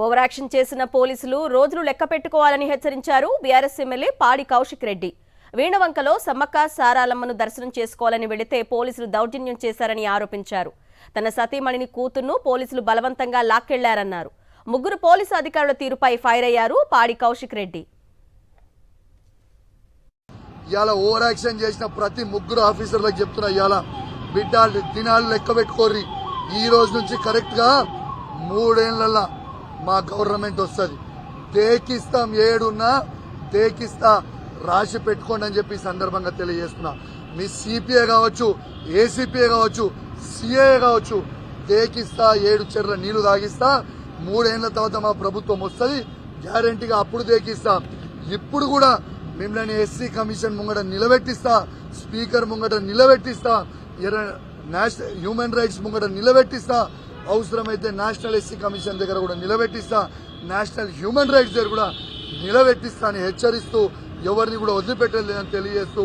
Over action చేసిన పోలీసులు రోజులు లెక్క పెట్టుకోవాలని హెచ్చరించారు బీఆర్ఎస్ ఎమ్మెల్యే పాడి కౌశిక్ రెడ్డి. వీణవంకలో సమ్మక్క సారాలమ్మను దర్శనం చేసుకోవాలని వెళితే పోలీసులు దౌర్జన్యం చేశారని ఆరోపించారు. తన సతీమణిని కూతుర్ను పోలీసులు బలవంతంగా లాక్కెళ్లారన్నారు. ముగ్గురు పోలీసు అధికారుల తీరుపై ఫైర్ అయ్యారు పాడి కౌశిక్ రెడ్డి. ఇవాళ ఓవర్ యాక్షన్ చేసిన ప్రతి ముగ్గురు ఆఫీసర్లకు చెప్తున్నా, ఇవాళ బిడ్డ దినాలు లెక్క పెట్టుకోర్రి. ఈ రోజు నుంచి కరెక్ట్ గా 3 ఏళ్లలో మా గవర్నమెంట్ వస్తుంది. దేకిస్తాం, ఏడున్నా దేకిస్తా, రాసి పెట్టుకోండి అని చెప్పి సందర్భంగా తెలియజేస్తున్నా. మీ సిపిఏ కావచ్చు, ఏసీపీఏ కావచ్చు, సిఏ కావచ్చు, దేకిస్తా, 7 చెర్ల నీళ్లు తాగిస్తా. 3 ఏళ్ల తర్వాత మా ప్రభుత్వం వస్తుంది, గ్యారంటీగా అప్పుడు దేకిస్తా. ఇప్పుడు కూడా మిమ్మల్ని ఎస్సీ కమిషన్ ముంగట నిలబెట్టిస్తా, స్పీకర్ ముంగట నిలబెట్టిస్తా, నేషనల్ హ్యూమన్ రైట్స్ ముంగట నిలబెట్టిస్తా, అవసరమైతే నేషనల్ ఎస్సీ కమిషన్ దగ్గర కూడా నిలబెట్టిస్తా, నేషనల్ హ్యూమన్ రైట్స్ దగ్గర కూడా నిలబెట్టిస్తా అని హెచ్చరిస్తూ ఎవరిని కూడా వదిలిపెట్టలేదని తెలియజేస్తూ